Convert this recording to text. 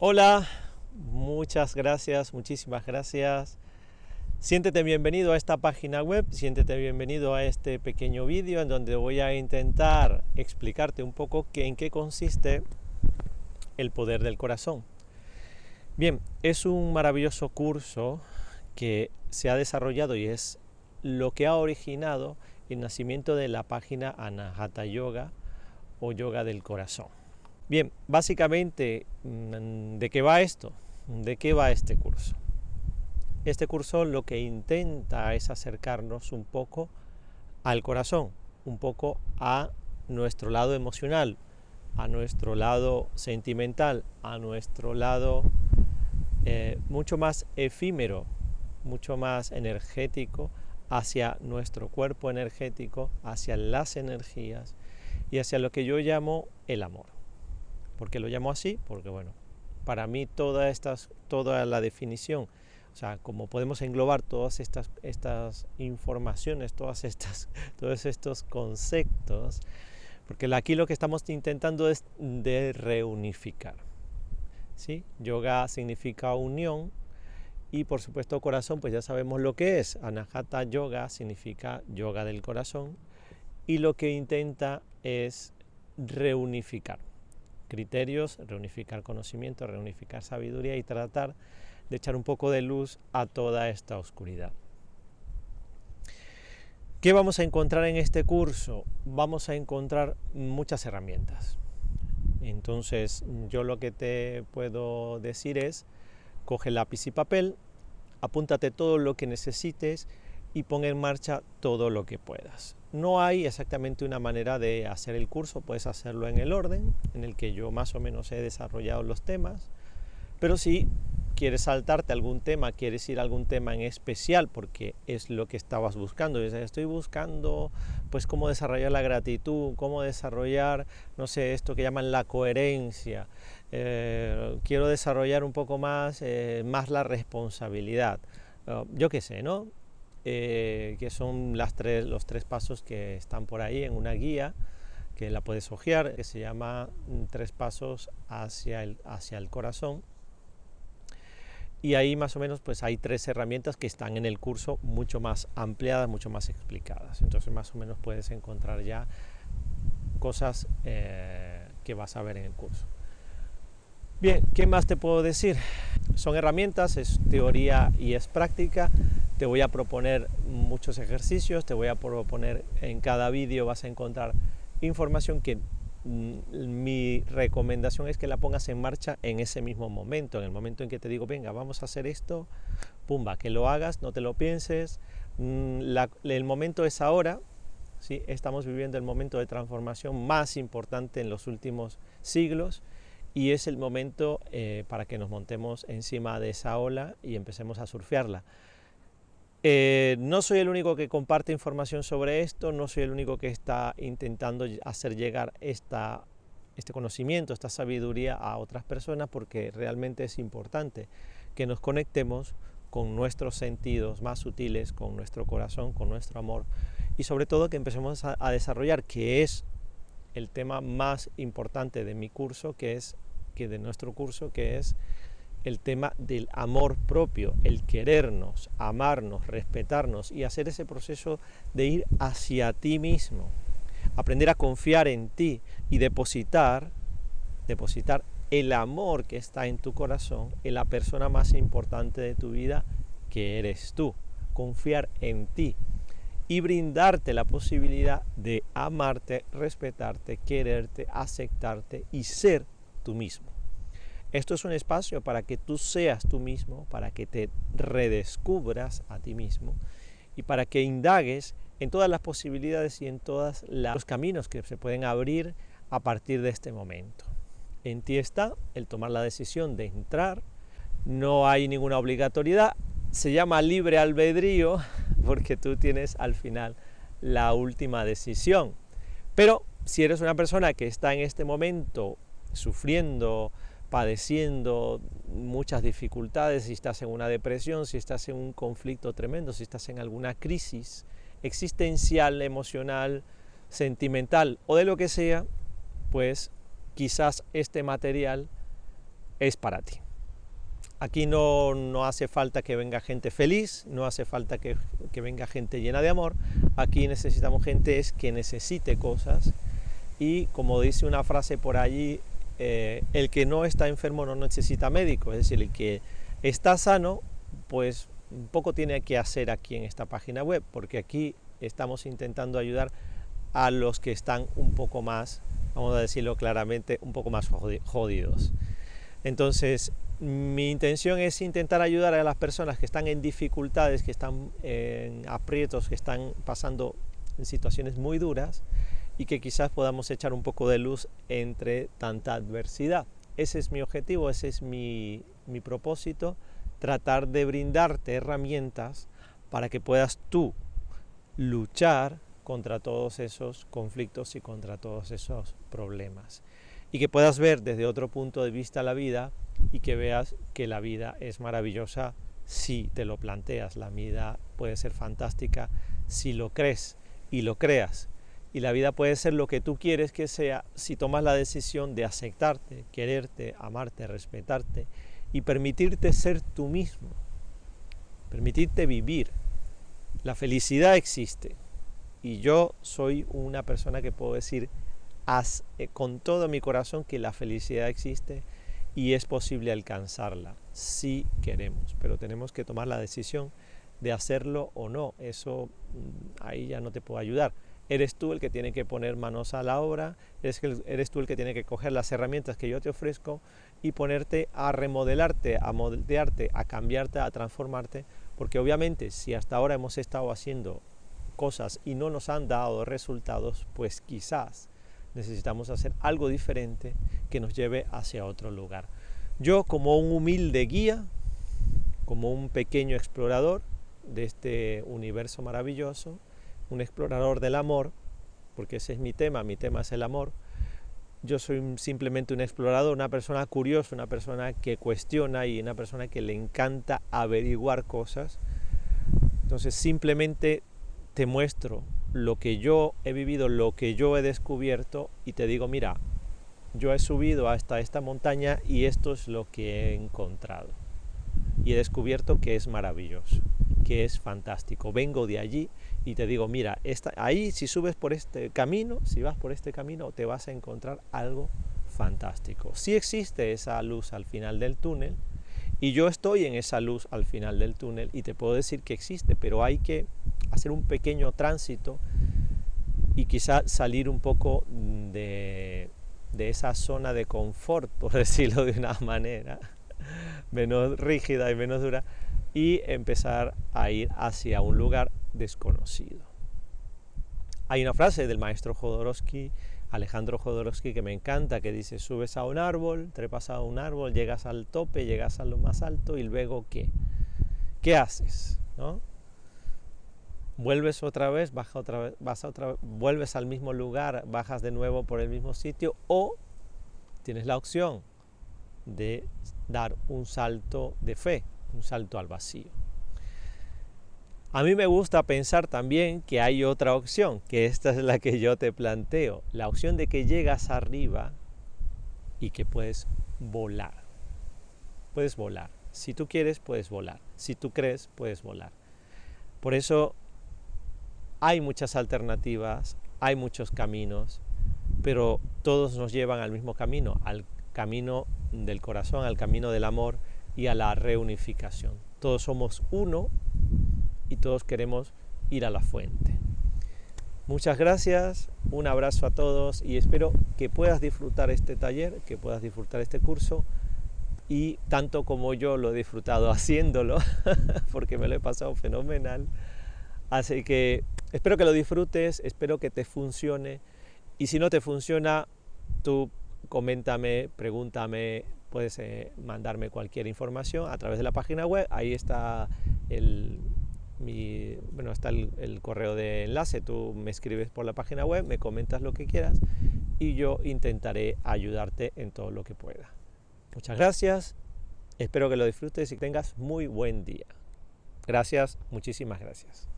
Hola, muchas gracias, muchísimas gracias. Siéntete bienvenido a esta página web, siéntete bienvenido a este pequeño vídeo en donde voy a intentar explicarte un poco en qué consiste el poder del corazón. Bien, es un maravilloso curso que se ha desarrollado y es lo que ha originado el nacimiento de la página Anahata Yoga o Yoga del Corazón. Bien, básicamente, ¿de qué va esto? ¿De qué va este curso? Este curso lo que intenta es acercarnos un poco al corazón, un poco a nuestro lado emocional, a nuestro lado sentimental, a nuestro lado mucho más efímero, mucho más energético, hacia nuestro cuerpo energético, hacia las energías y hacia lo que yo llamo el amor. ¿Por qué lo llamo así? Porque bueno, para mí toda la definición, o sea, como podemos englobar todas estas informaciones, todos estos conceptos, porque aquí lo que estamos intentando es de reunificar, ¿sí? Yoga significa unión y por supuesto corazón, pues ya sabemos lo que es. Anahata Yoga significa yoga del corazón y lo que intenta es reunificar criterios, reunificar conocimiento, reunificar sabiduría y tratar de echar un poco de luz a toda esta oscuridad. ¿Qué vamos a encontrar en este curso? Vamos a encontrar muchas herramientas. Entonces, yo lo que te puedo decir es, coge lápiz y papel, apúntate todo lo que necesites y pon en marcha todo lo que puedas. No hay exactamente una manera de hacer el curso, puedes hacerlo en el orden en el que yo más o menos he desarrollado los temas, pero si quieres saltarte algún tema, quieres ir a algún tema en especial porque es lo que estabas buscando, estoy buscando pues cómo desarrollar la gratitud, cómo desarrollar, no sé, esto que llaman la coherencia, quiero desarrollar un poco más la responsabilidad, yo qué sé, ¿no? Que son los tres pasos que están por ahí en una guía que la puedes hojear, que se llama Tres pasos hacia el corazón. Y ahí más o menos pues hay tres herramientas que están en el curso mucho más ampliadas, mucho más explicadas. Entonces más o menos puedes encontrar ya cosas que vas a ver en el curso. Bien, ¿qué más te puedo decir? Son herramientas, es teoría y es práctica. Te voy a proponer muchos ejercicios, te voy a proponer en cada vídeo vas a encontrar información que mi recomendación es que la pongas en marcha en ese mismo momento, en el momento en que te digo, venga, vamos a hacer esto, pumba, que lo hagas, no te lo pienses, el momento es ahora, ¿sí? Estamos viviendo el momento de transformación más importante en los últimos siglos y es el momento para que nos montemos encima de esa ola y empecemos a surfearla. No soy el único que comparte información sobre esto, no soy el único que está intentando hacer llegar este conocimiento, esta sabiduría a otras personas, porque realmente es importante que nos conectemos con nuestros sentidos más sutiles, con nuestro corazón, con nuestro amor y sobre todo que empecemos a desarrollar, que es el tema más importante de mi curso, de nuestro curso, que es el tema del amor propio, el querernos, amarnos, respetarnos y hacer ese proceso de ir hacia ti mismo, aprender a confiar en ti y depositar el amor que está en tu corazón en la persona más importante de tu vida, que eres tú, confiar en ti y brindarte la posibilidad de amarte, respetarte, quererte, aceptarte y ser tú mismo. Esto es un espacio para que tú seas tú mismo, para que te redescubras a ti mismo y para que indagues en todas las posibilidades y en todos los caminos que se pueden abrir a partir de este momento. En ti está el tomar la decisión de entrar, no hay ninguna obligatoriedad, se llama libre albedrío porque tú tienes al final la última decisión. Pero si eres una persona que está en este momento sufriendo, padeciendo muchas dificultades, si estás en una depresión, si estás en un conflicto tremendo, si estás en alguna crisis existencial, emocional, sentimental o de lo que sea, pues quizás este material es para ti. Aquí no hace falta que venga gente feliz, no hace falta que venga gente llena de amor. Aquí necesitamos gente que necesite cosas. Y como dice una frase por allí, el que no está enfermo no necesita médico. Es decir, el que está sano, pues poco tiene que hacer aquí en esta página web, porque aquí estamos intentando ayudar a los que están un poco más, vamos a decirlo claramente, un poco más jodidos. Entonces, mi intención es intentar ayudar a las personas que están en dificultades, que están en aprietos, que están pasando en situaciones muy duras y que quizás podamos echar un poco de luz entre tanta adversidad. Ese es mi objetivo, ese es mi propósito, tratar de brindarte herramientas para que puedas tú luchar contra todos esos conflictos y contra todos esos problemas. Y que puedas ver desde otro punto de vista la vida y que veas que la vida es maravillosa si te lo planteas. La vida puede ser fantástica si lo crees y lo creas. Y la vida puede ser lo que tú quieres que sea si tomas la decisión de aceptarte, quererte, amarte, respetarte y permitirte ser tú mismo, permitirte vivir. La felicidad existe y yo soy una persona que puedo decir con todo mi corazón que la felicidad existe y es posible alcanzarla si queremos, pero tenemos que tomar la decisión de hacerlo o no. Eso ahí ya no te puedo ayudar. Eres tú el que tiene que poner manos a la obra, eres tú el que tiene que coger las herramientas que yo te ofrezco y ponerte a remodelarte, a moldearte, a cambiarte, a transformarte, porque obviamente si hasta ahora hemos estado haciendo cosas y no nos han dado resultados, pues quizás necesitamos hacer algo diferente que nos lleve hacia otro lugar. Yo, como un humilde guía, como un pequeño explorador de este universo maravilloso, un explorador del amor, porque ese es mi tema es el amor. Yo soy simplemente un explorador, una persona curiosa, una persona que cuestiona y una persona que le encanta averiguar cosas. Entonces simplemente te muestro lo que yo he vivido, lo que yo he descubierto y te digo, mira, yo he subido hasta esta montaña y esto es lo que he encontrado. Y he descubierto que es maravilloso, que es fantástico. Vengo de allí y te digo, mira, ahí si subes por este camino, si vas por este camino, te vas a encontrar algo fantástico. Sí existe esa luz al final del túnel y yo estoy en esa luz al final del túnel y te puedo decir que existe, pero hay que hacer un pequeño tránsito y quizá salir un poco de esa zona de confort, por decirlo de una manera menos rígida y menos dura, y empezar a ir hacia un lugar desconocido. Hay una frase del maestro Jodorowsky, Alejandro Jodorowsky, que me encanta, que dice: subes a un árbol, trepas a un árbol, llegas al tope, llegas a lo más alto y luego ¿qué? ¿Qué haces? ¿No? Vuelves otra vez, vuelves al mismo lugar, bajas de nuevo por el mismo sitio, o tienes la opción de dar un salto de fe, un salto al vacío. A mí me gusta pensar también que hay otra opción, que esta es la que yo te planteo, la opción de que llegas arriba y que puedes volar. Puedes volar. Si tú quieres, puedes volar. Si tú crees, puedes volar. Por eso hay muchas alternativas, hay muchos caminos, pero todos nos llevan al mismo camino, al camino del corazón, al camino del amor y a la reunificación. Todos somos uno y todos queremos ir a la fuente. Muchas gracias, un abrazo a todos y espero que puedas disfrutar este taller, que puedas disfrutar este curso y tanto como yo lo he disfrutado haciéndolo, porque me lo he pasado fenomenal. Así que espero que lo disfrutes, espero que te funcione y si no te funciona, tú coméntame, pregúntame, puedes mandarme cualquier información a través de la página web, ahí está el correo de enlace, tú me escribes por la página web, me comentas lo que quieras y yo intentaré ayudarte en todo lo que pueda. Muchas gracias, espero que lo disfrutes y tengas muy buen día. Gracias, muchísimas gracias.